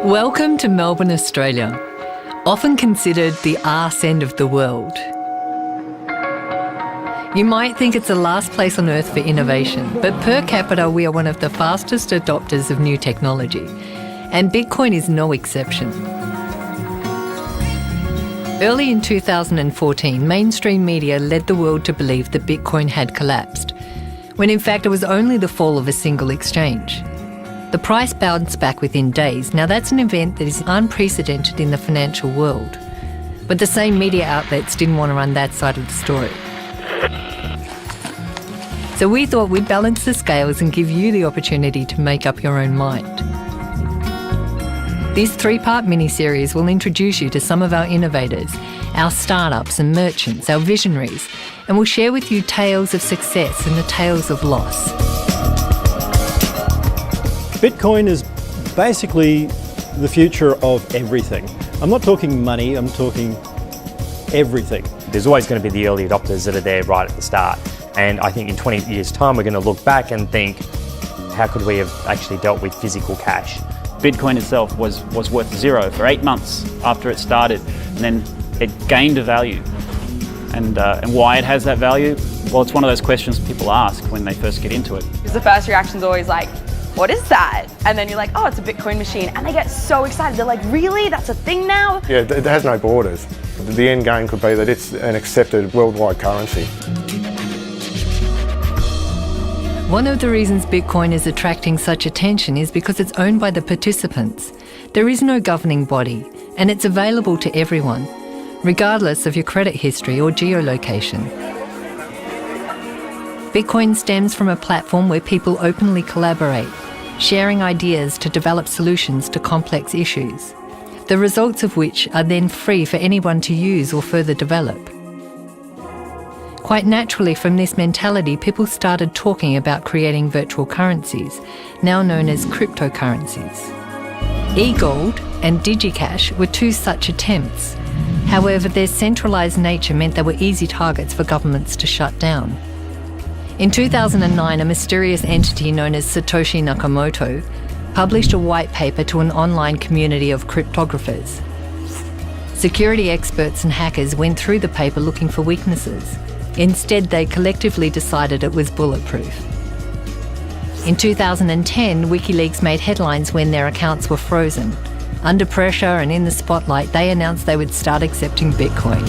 Welcome to Melbourne, Australia, often considered the arse end of the world. You might think it's the last place on earth for innovation, but per capita we are one of the fastest adopters of new technology, and Bitcoin is no exception. Early in 2014, mainstream media led the world to believe that Bitcoin had collapsed, when in fact it was only the fall of a single exchange. The price bounced back within days. Now that's an event that is unprecedented in the financial world. But the same media outlets didn't want to run that side of the story. So we thought we'd balance the scales and give you the opportunity to make up your own mind. This three-part mini-series will introduce you to some of our innovators, our startups and merchants, our visionaries, and we'll share with you tales of success and the tales of loss. Bitcoin is basically the future of everything. I'm not talking money, I'm talking everything. There's always going to be the early adopters that are there right at the start. And I think in 20 years' time, we're going to look back and think, how could we have actually dealt with physical cash? Bitcoin itself was worth zero for 8 months after it started, and then it gained a value. And why it has that value? Well, it's one of those questions people ask when they first get into it. Because the first reaction is always like, what is that? And then you're like, oh, it's a Bitcoin machine. And they get so excited. They're like, really? That's a thing now? Yeah, it has no borders. The end game could be that it's an accepted worldwide currency. One of the reasons Bitcoin is attracting such attention is because it's owned by the participants. There is no governing body, and it's available to everyone, regardless of your credit history or geolocation. Bitcoin stems from a platform where people openly collaborate, sharing ideas to develop solutions to complex issues, the results of which are then free for anyone to use or further develop. Quite naturally, from this mentality, people started talking about creating virtual currencies, now known as cryptocurrencies. E-gold and DigiCash were two such attempts. However, their centralised nature meant they were easy targets for governments to shut down. In 2009, a mysterious entity known as Satoshi Nakamoto published a white paper to an online community of cryptographers. Security experts and hackers went through the paper looking for weaknesses. Instead, they collectively decided it was bulletproof. In 2010, WikiLeaks made headlines when their accounts were frozen. Under pressure and in the spotlight, they announced they would start accepting Bitcoin.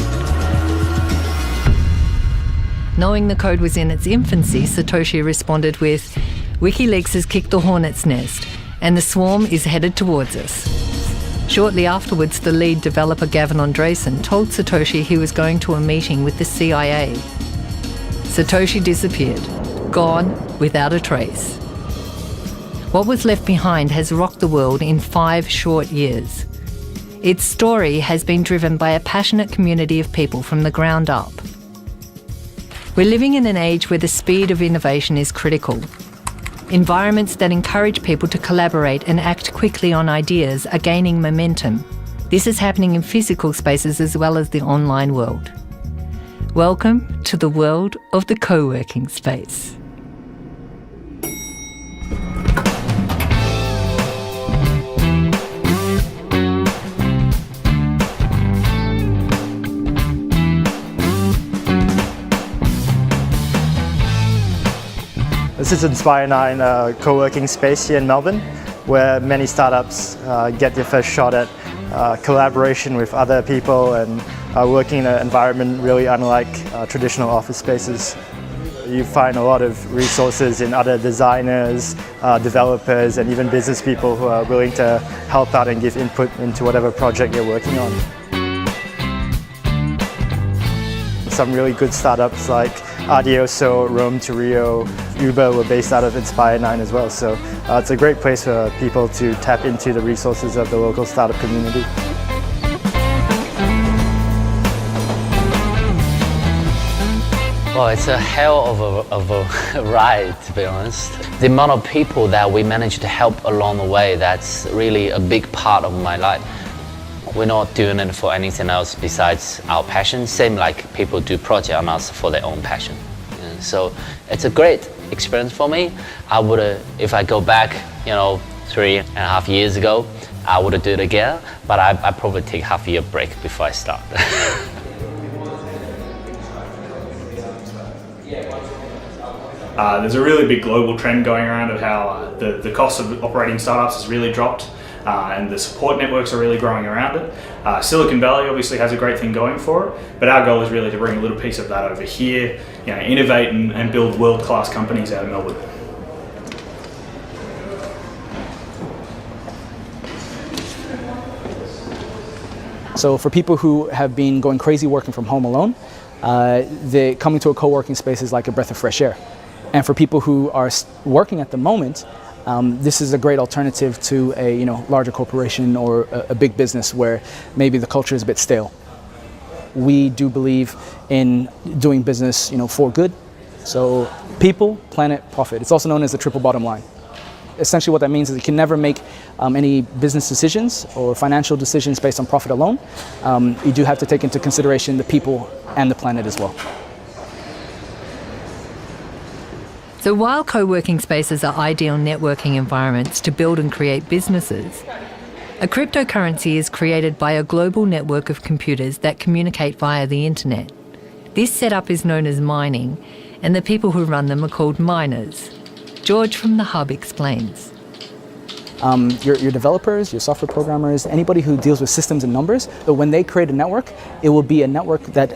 Knowing the code was in its infancy, Satoshi responded with, "WikiLeaks has kicked the hornet's nest, and the swarm is headed towards us." Shortly afterwards, the lead developer Gavin Andresen told Satoshi he was going to a meeting with the CIA. Satoshi disappeared, gone without a trace. What was left behind has rocked the world in 5 short years. Its story has been driven by a passionate community of people from the ground up. We're living in an age where the speed of innovation is critical. Environments that encourage people to collaborate and act quickly on ideas are gaining momentum. This is happening in physical spaces as well as the online world. Welcome to the world of the co-working space. This is Inspire 9 co-working space here in Melbourne, where many startups get their first shot at collaboration with other people and working in an environment really unlike traditional office spaces. You find a lot of resources in other designers, developers, and even business people who are willing to help out and give input into whatever project you're working on. Some really good startups like Adioso, Rome to Rio, Uber were based out of Inspire 9 as well, so it's a great place for people to tap into the resources of the local startup community. Well, it's a hell of a ride, to be honest. The amount of people that we managed to help along the way, that's really a big part of my life. We're not doing it for anything else besides our passion, same like people do project on us for their own passion. And so it's a great experience for me. I would, if I go back, 3.5 years ago, I would do it again, but I probably take half a year break before I start. There's a really big global trend going around of how the cost of operating startups has really dropped, and the support networks are really growing around it. Silicon Valley obviously has a great thing going for it, but our goal is really to bring a little piece of that over here, innovate and build world-class companies out of Melbourne. So for people who have been going crazy working from home alone, coming to a co-working space is like a breath of fresh air. And for people who are working at the moment, this is a great alternative to a larger corporation or a big business where maybe the culture is a bit stale. We do believe in doing business, for good. So people, planet, profit. It's also known as the triple bottom line. Essentially what that means is you can never make any business decisions or financial decisions based on profit alone. You do have to take into consideration the people and the planet as well. So while co-working spaces are ideal networking environments to build and create businesses, a cryptocurrency is created by a global network of computers that communicate via the internet. This setup is known as mining, and the people who run them are called miners. George from the Hub explains. Your developers, your software programmers, anybody who deals with systems and numbers, but when they create a network, it will be a network that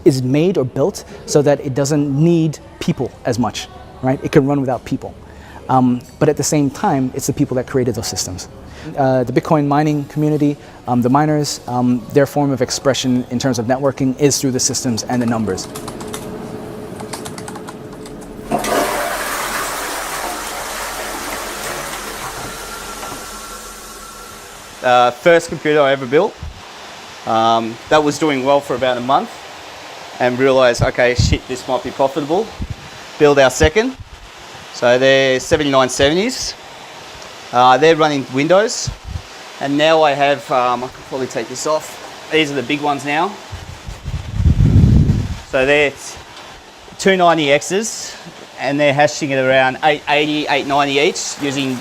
is made or built so that it doesn't need people as much, right? It can run without people. But at the same time, it's the people that created those systems. The Bitcoin mining community, the miners, their form of expression in terms of networking is through the systems and the numbers. First computer I ever built. That was doing well for about a month and realised, okay, shit, this might be profitable. Build our second. So they're 7970s. They're running Windows. And now I have, I can probably take this off. These are the big ones now. So they're 290Xs and they're hashing at around 880, 890 each using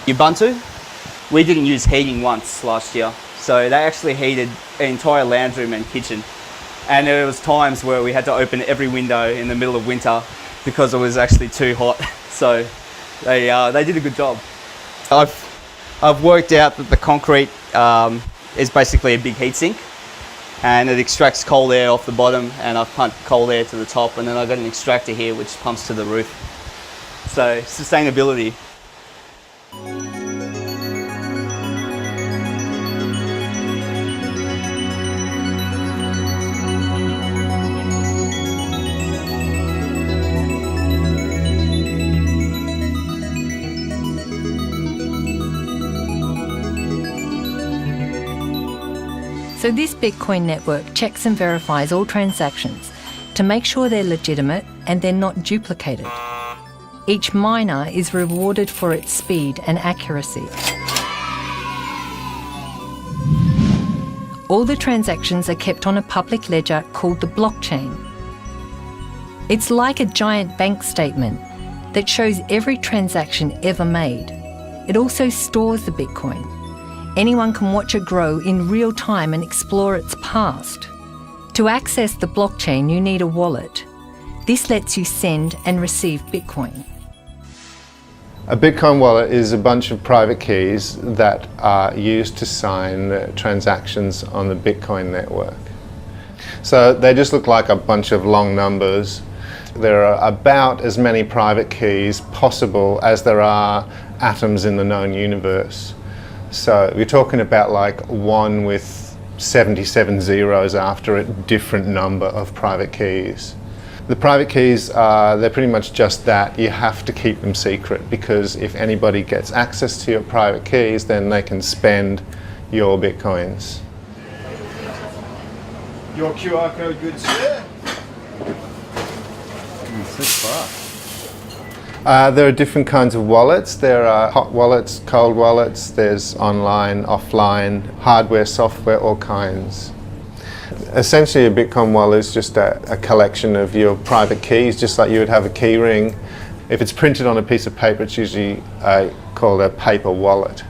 Ubuntu. We didn't use heating once last year, so they actually heated an entire lounge room and kitchen. And there was times where we had to open every window in the middle of winter because it was actually too hot. So they did a good job. I've worked out that the concrete is basically a big heat sink, and it extracts cold air off the bottom, and I've pumped cold air to the top, and then I've got an extractor here which pumps to the roof. So sustainability. So this Bitcoin network checks and verifies all transactions to make sure they're legitimate and they're not duplicated. Each miner is rewarded for its speed and accuracy. All the transactions are kept on a public ledger called the blockchain. It's like a giant bank statement that shows every transaction ever made. It also stores the Bitcoin. Anyone can watch it grow in real time and explore its past. To access the blockchain, you need a wallet. This lets you send and receive Bitcoin. A Bitcoin wallet is a bunch of private keys that are used to sign transactions on the Bitcoin network. So they just look like a bunch of long numbers. There are about as many private keys possible as there are atoms in the known universe. So we're talking about like 1 with 77 zeros after a different number of private keys. The private keys, they're pretty much just that. You have to keep them secret, because if anybody gets access to your private keys, then they can spend your Bitcoins. Your QR code, good sir. There are different kinds of wallets. There are hot wallets, cold wallets, there's online, offline, hardware, software, all kinds. Essentially a Bitcoin wallet is just a collection of your private keys, just like you would have a key ring. If it's printed on a piece of paper, it's usually called a paper wallet.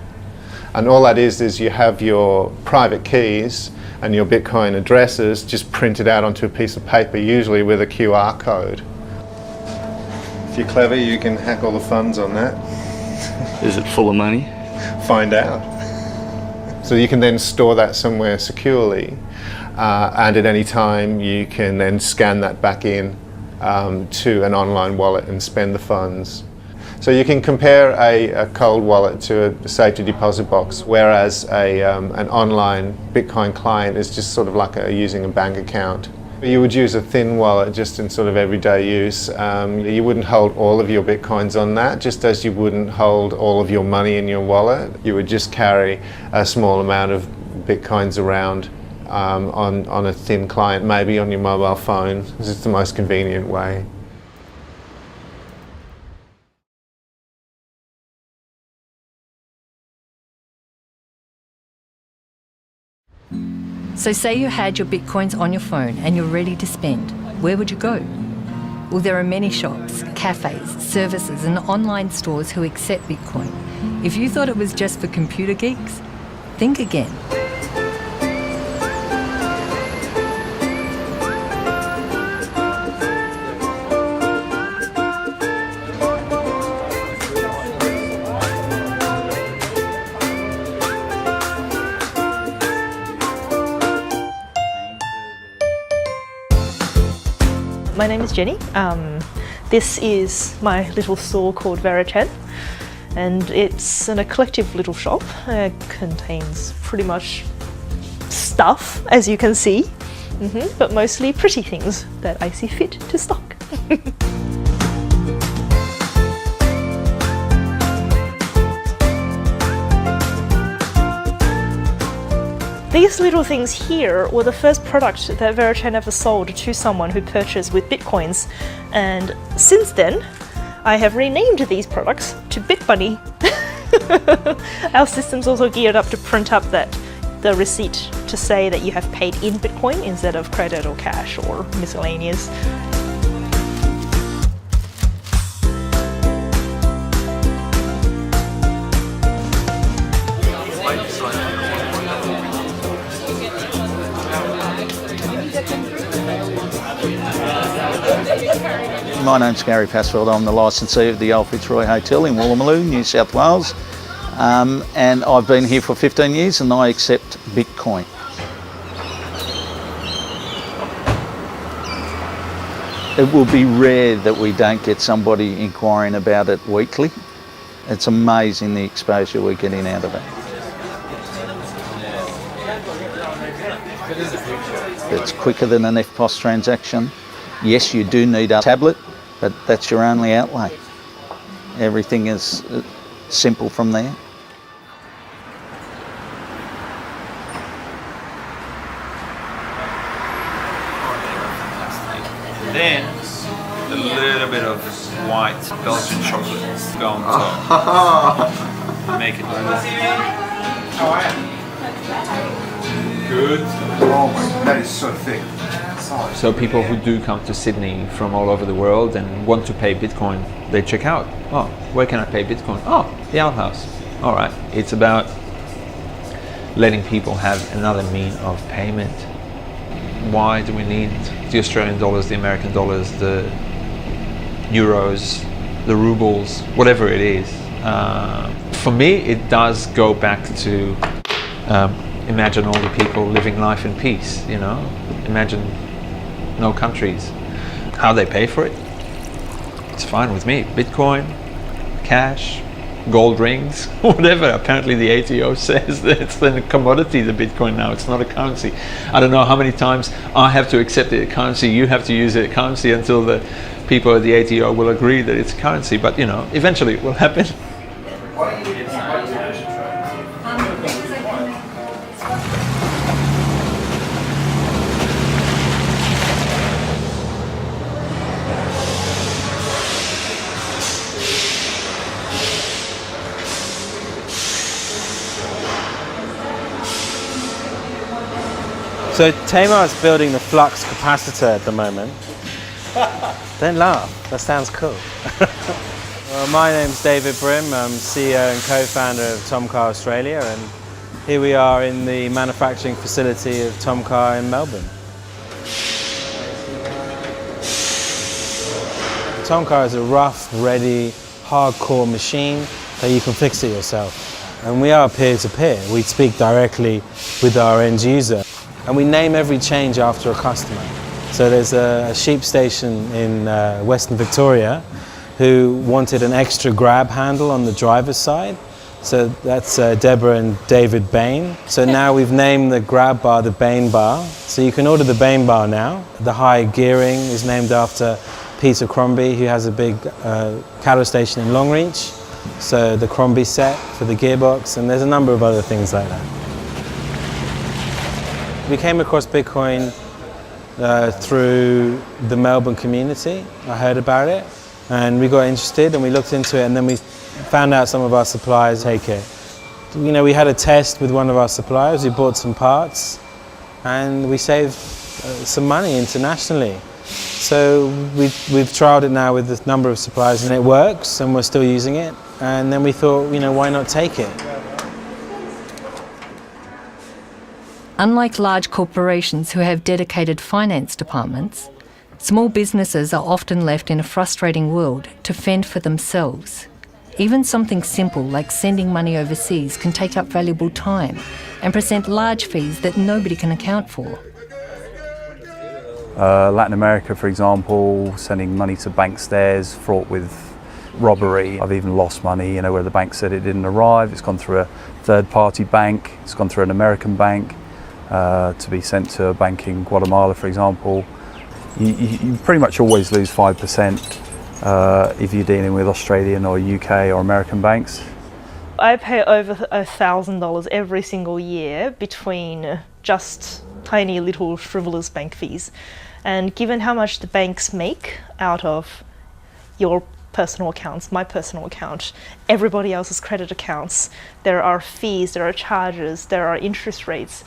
And all that is you have your private keys and your Bitcoin addresses just printed out onto a piece of paper, usually with a QR code. If you're clever, you can hack all the funds on that. Is it full of money? Find out. So you can then store that somewhere securely, and at any time you can then scan that back in to an online wallet and spend the funds. So you can compare a cold wallet to a safety deposit box, whereas an online Bitcoin client is just sort of like using a bank account. You would use a thin wallet just in sort of everyday use. You wouldn't hold all of your Bitcoins on that, just as you wouldn't hold all of your money in your wallet. You would just carry a small amount of Bitcoins around on a thin client, maybe on your mobile phone. This is the most convenient way. So say you had your Bitcoins on your phone and you're ready to spend. Where would you go? Well, there are many shops, cafes, services and online stores who accept Bitcoin. If you thought it was just for computer geeks, think again. My name is Jenny. This is my little store called Verichen, and it's an eclectic little shop. It contains pretty much stuff, as you can see, but mostly pretty things that I see fit to stock. These little things here were the first product that Verichen ever sold to someone who purchased with Bitcoins, and since then I have renamed these products to BitBunny. Our system's also geared up to print up the receipt to say that you have paid in Bitcoin instead of credit or cash or miscellaneous. My name's Gary Passfield. I'm the licensee of the Old Fitzroy Hotel in Woolloomooloo, New South Wales, and I've been here for 15 years and I accept Bitcoin. It will be rare that we don't get somebody inquiring about it weekly. It's amazing the exposure we're getting out of it. It's quicker than an EFTPOS transaction. Yes, you do need a tablet, but that's your only outlay. Everything is simple from there. Then a little bit of white Belgian chocolate go on top. Make it good. Oh my, that is so thick. So people who do come to Sydney from all over the world and want to pay Bitcoin, they check out, oh, where can I pay Bitcoin? Oh, the outhouse. All right, it's about letting people have another mean of payment. Why do we need the Australian dollars, the American dollars, the euros, the rubles, whatever it is? For me, it does go back to imagine all the people living life in peace, you know? Imagine no countries. How they pay for it, it's fine with me. Bitcoin, cash, gold rings, whatever. Apparently the ATO says that it's a commodity, the Bitcoin now, it's not a currency. I don't know how many times I have to accept it as currency, you have to use it as currency until the people at the ATO will agree that it's currency, but you know, eventually it will happen. So Tamar is building the flux capacitor at the moment. Don't laugh, that sounds cool. Well, my name's David Brim. I'm CEO and co-founder of Tomcar Australia, and here we are in the manufacturing facility of Tomcar in Melbourne. Tomcar is a rough, ready, hardcore machine that you can fix it yourself. And we are peer-to-peer. We speak directly with our end user. And we name every change after a customer. So there's a sheep station in Western Victoria who wanted an extra grab handle on the driver's side. So that's Deborah and David Bain. So now we've named the grab bar the Bain bar. So you can order the Bain bar now. The high gearing is named after Peter Crombie, who has a big cattle station in Longreach. So the Crombie set for the gearbox, and there's a number of other things like that. We came across Bitcoin through the Melbourne community. I heard about it, and we got interested, and we looked into it, and then we found out some of our suppliers take it. You know, we had a test with one of our suppliers. We bought some parts, and we saved some money internationally. So we've trialed it now with a number of suppliers, and it works, and we're still using it. And then we thought, you know, why not take it? Unlike large corporations who have dedicated finance departments, small businesses are often left in a frustrating world to fend for themselves. Even something simple like sending money overseas can take up valuable time and present large fees that nobody can account for. Latin America, for example, sending money to bank stairs fraught with robbery. I've even lost money, you know, where the bank said it didn't arrive. It's gone through a third-party bank. It's gone through an American bank to be sent to a bank in Guatemala, for example. You pretty much always lose 5% if you're dealing with Australian or UK or American banks. I pay over $1,000 every single year between just tiny little frivolous bank fees. And given how much the banks make out of your personal accounts, my personal account, everybody else's credit accounts, there are fees, there are charges, there are interest rates.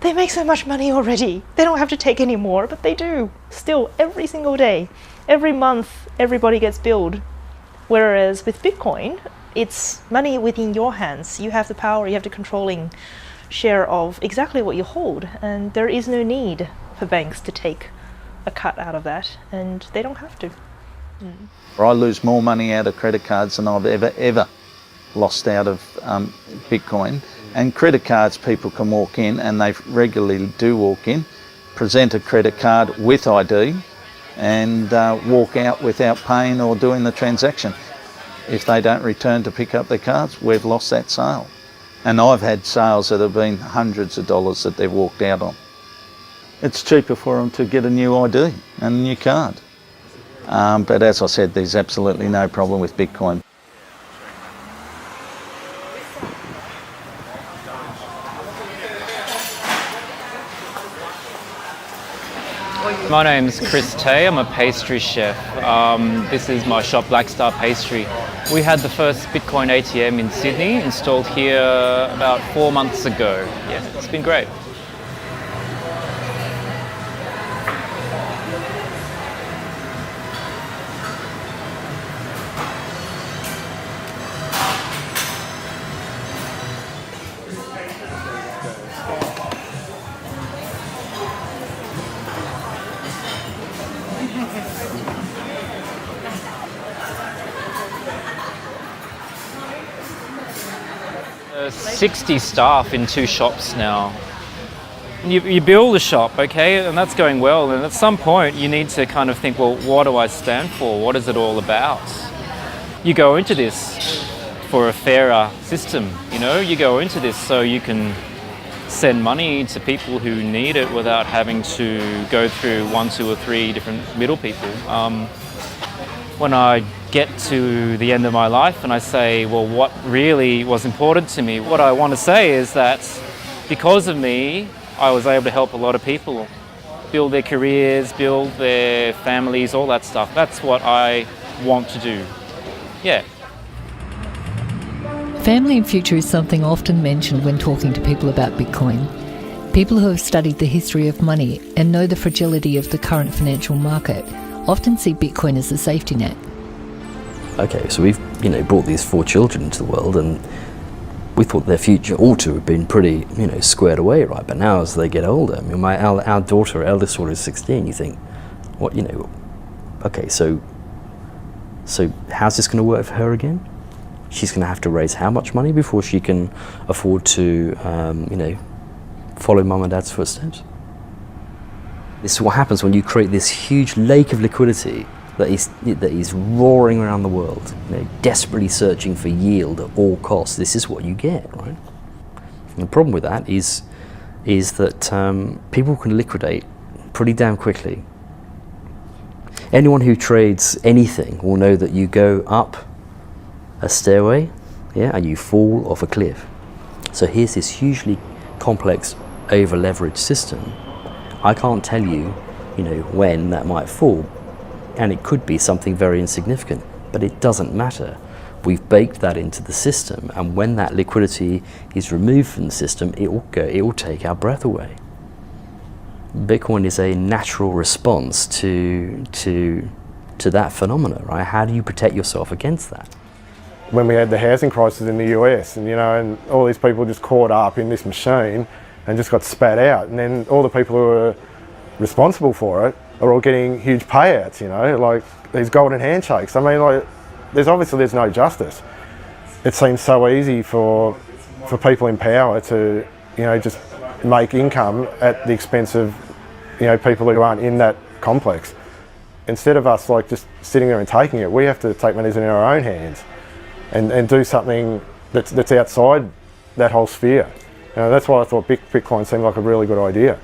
They make so much money already. They don't have to take any more, but they do. Still, every single day, every month, everybody gets billed. Whereas with Bitcoin, it's money within your hands. You have the power, you have the controlling share of exactly what you hold, and there is no need for banks to take a cut out of that, and they don't have to. I lose more money out of credit cards than I've ever lost out of Bitcoin. And credit cards, people can walk in, and they regularly do walk in, present a credit card with ID, and walk out without paying or doing the transaction. If they don't return to pick up their cards, we've lost that sale. And I've had sales that have been hundreds of dollars that they've walked out on. It's cheaper for them to get a new ID and a new card. But as I said, there's absolutely no problem with Bitcoin. My name's Chris Tay, I'm a pastry chef. This is my shop, Black Star Pastry. We had the first Bitcoin ATM in Sydney installed here about 4 months ago. Yeah, it's been great. There's 60 staff in 2 shops now. You build a shop, okay, and that's going well, and at some point you need to kind of think, well, what do I stand for? What is it all about? You go into this for a fairer system, you know? You go into this so you can send money to people who need it without having to go through 1, 2 or 3 different middle people. When I get to the end of my life and I say, well, what really was important to me, what I want to say is that because of me, I was able to help a lot of people build their careers, build their families, all that stuff. That's what I want to do. Yeah. Family and future is something often mentioned when talking to people about Bitcoin. People who have studied the history of money and know the fragility of the current financial market often see Bitcoin as a safety net. okay, so we've brought these 4 children into the world, and we thought their future ought to have been pretty squared away, right? But now as they get older, I mean, our eldest daughter is 16. You think, what okay, so how's this going to work for her again? She's going to have to raise how much money before she can afford to follow mum and dad's footsteps? This is what happens when you create this huge lake of liquidity that is roaring around the world, desperately searching for yield at all costs. This is what you get, right? And the problem with that is that people can liquidate pretty damn quickly. Anyone who trades anything will know that you go up a stairway, and you fall off a cliff. So here's this hugely complex, over-leveraged system. I can't tell you, when that might fall, and it could be something very insignificant, but it doesn't matter. We've baked that into the system, and when that liquidity is removed from the system, it will take our breath away. Bitcoin is a natural response to that phenomena, right? How do you protect yourself against that? When we had the housing crisis in the US, and all these people just caught up in this machine and just got spat out, and then all the people who were responsible for it are all getting huge payouts, like these golden handshakes. I mean, like, there's no justice. It seems so easy for people in power to, just make income at the expense of, people who aren't in that complex. Instead of us just sitting there and taking it, we have to take matters in our own hands and do something that's outside that whole sphere. That's why I thought Bitcoin seemed like a really good idea.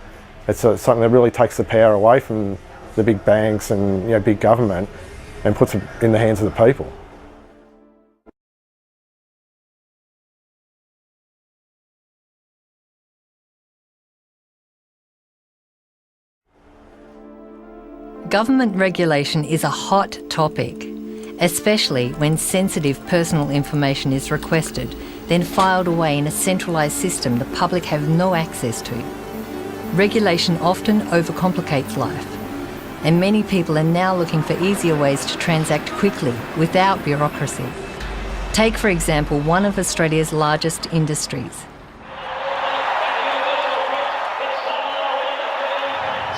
It's something that really takes the power away from the big banks and big government and puts it in the hands of the people. Government regulation is a hot topic, especially when sensitive personal information is requested, then filed away in a centralised system the public have no access to. Regulation often overcomplicates life, and many people are now looking for easier ways to transact quickly without bureaucracy. Take, for example, one of Australia's largest industries.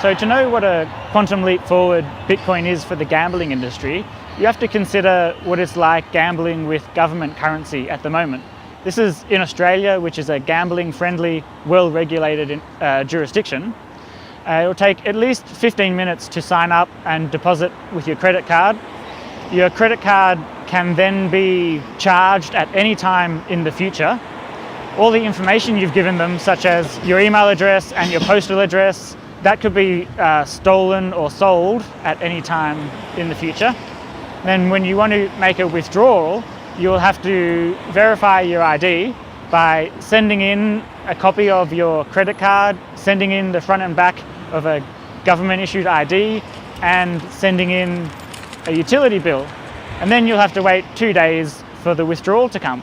So to know what a quantum leap forward Bitcoin is for the gambling industry, you have to consider what it's like gambling with government currency at the moment. This is in Australia, which is a gambling-friendly, well-regulated jurisdiction. It will take at least 15 minutes to sign up and deposit with your credit card. Your credit card can then be charged at any time in the future. All the information you've given them, such as your email address and your postal address, that could be stolen or sold at any time in the future. Then when you want to make a withdrawal, you'll have to verify your ID by sending in a copy of your credit card, sending in the front and back of a government-issued ID, and sending in a utility bill. And then you'll have to wait 2 days for the withdrawal to come.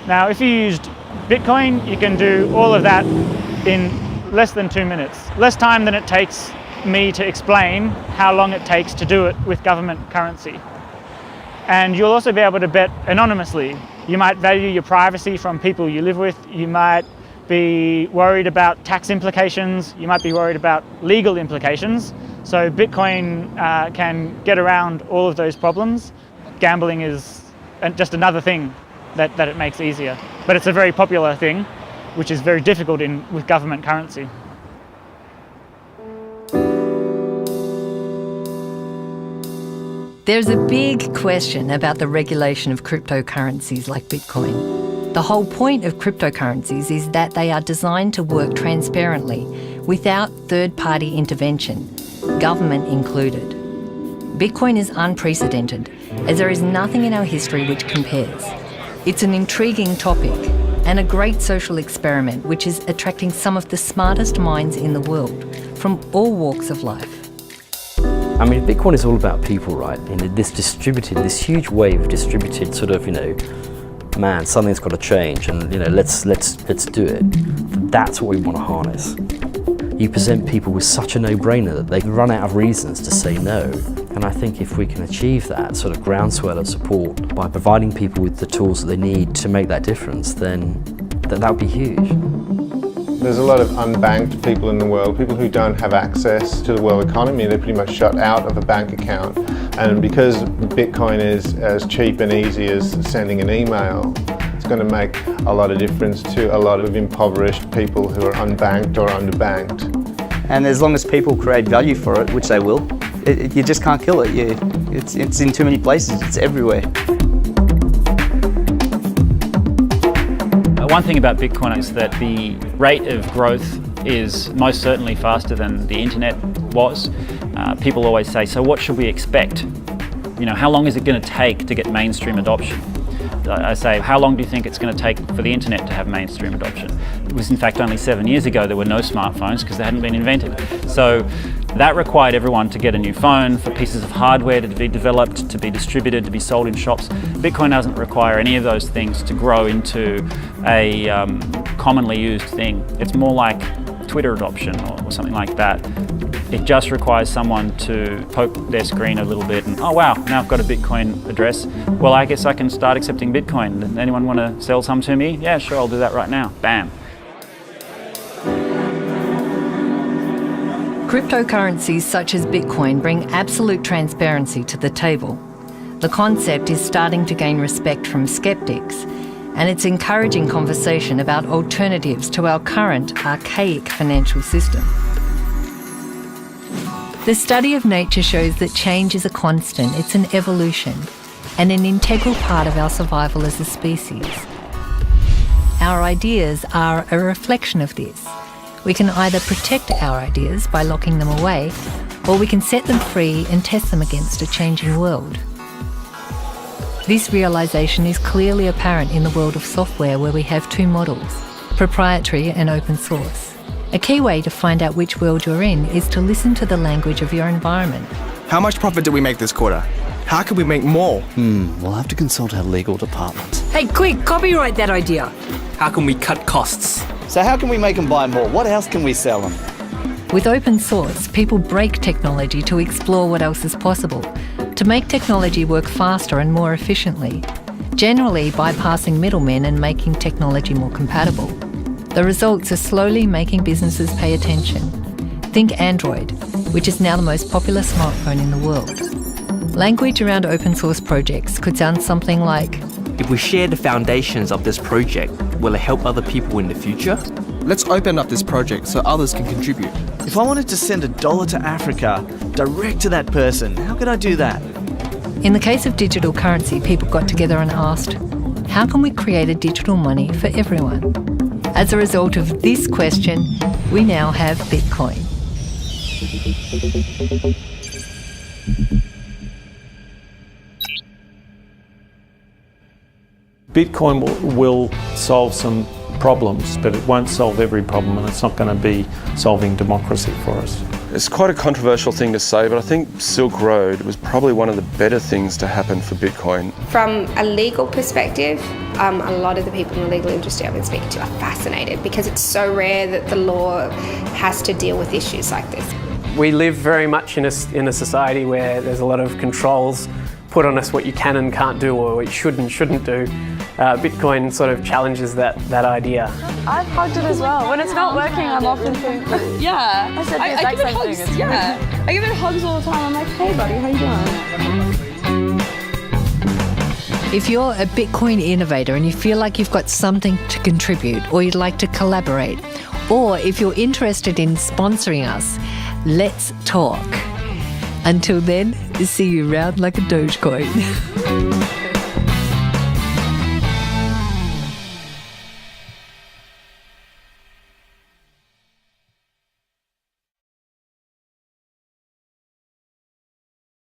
Now, if you used Bitcoin, you can do all of that in less than 2 minutes. Less time than it takes me to explain how long it takes to do it with government currency. And you'll also be able to bet anonymously. You might value your privacy from people you live with. You might be worried about tax implications. You might be worried about legal implications. So Bitcoin can get around all of those problems. Gambling is just another thing that it makes easier. But it's a very popular thing, which is very difficult with government currency. There's a big question about the regulation of cryptocurrencies like Bitcoin. The whole point of cryptocurrencies is that they are designed to work transparently, without third-party intervention, government included. Bitcoin is unprecedented, as there is nothing in our history which compares. It's an intriguing topic, and a great social experiment which is attracting some of the smartest minds in the world, from all walks of life. I mean, Bitcoin is all about people, right? This huge wave of distributed sort of, man, something's got to change, and let's do it. That's what we want to harness. you present people with such a no-brainer that they run out of reasons to say no. And I think if we can achieve that sort of groundswell of support by providing people with the tools that they need to make that difference, then that would be huge. There's a lot of unbanked people in the world, people who don't have access to the world economy. They're pretty much shut out of a bank account. And because Bitcoin is as cheap and easy as sending an email, it's going to make a lot of difference to a lot of impoverished people who are unbanked or underbanked. And as long as people create value for it, which they will, you just can't kill it. It's in too many places, it's everywhere. One thing about Bitcoin is that the rate of growth is most certainly faster than the internet was. People always say, so what should we expect? You know, how long is it going to take to get mainstream adoption? I say, how long do you think it's going to take for the internet to have mainstream adoption? It was in fact only 7 years ago there were no smartphones because they hadn't been invented. So that required everyone to get a new phone, for pieces of hardware to be developed, to be distributed, to be sold in shops. Bitcoin doesn't require any of those things to grow into a commonly used thing. It's more like Twitter adoption or something like that. It just requires someone to poke their screen a little bit and, oh wow, now I've got a Bitcoin address. Well, I guess I can start accepting Bitcoin. Anyone want to sell some to me? Yeah, sure, I'll do that right now. Bam. Cryptocurrencies such as Bitcoin bring absolute transparency to the table. The concept is starting to gain respect from skeptics, and it's encouraging conversation about alternatives to our current archaic financial system. The study of nature shows that change is a constant, it's an evolution, and an integral part of our survival as a species. Our ideas are a reflection of this. We can either protect our ideas by locking them away, or we can set them free and test them against a changing world. This realisation is clearly apparent in the world of software, where we have two models, proprietary and open source. A key way to find out which world you're in is to listen to the language of your environment. How much profit did we make this quarter? How can we make more? We'll have to consult our legal department. Hey, quick, copyright that idea. How can we cut costs? So how can we make them buy more? What else can we sell them? With open source, people break technology to explore what else is possible, to make technology work faster and more efficiently, generally bypassing middlemen and making technology more compatible. The results are slowly making businesses pay attention. Think Android, which is now the most popular smartphone in the world. Language around open source projects could sound something like, If we share the foundations of this project, will it help other people in the future? Let's open up this project so others can contribute. If I wanted to send $1 to Africa, direct to that person, how could I do that? In the case of digital currency, people got together and asked, how can we create a digital money for everyone? As a result of this question, we now have Bitcoin. Bitcoin will solve some problems, but it won't solve every problem, and it's not going to be solving democracy for us. It's quite a controversial thing to say, but I think Silk Road was probably one of the better things to happen for Bitcoin. From a legal perspective, a lot of the people in the legal industry I've been speaking to are fascinated because it's so rare that the law has to deal with issues like this. We live very much in a society where there's a lot of controls put on us, what you can and can't do, or what you should and shouldn't do. Bitcoin sort of challenges that idea. I've hugged it as well. When it's not working, I'm often thinking, yeah. I said the exact same thing. It's Yeah, I give it hugs all the time. I'm like, hey buddy, how you doing? If you're a Bitcoin innovator and you feel like you've got something to contribute, or you'd like to collaborate, or if you're interested in sponsoring us, let's talk. Until then, see you round like a Dogecoin.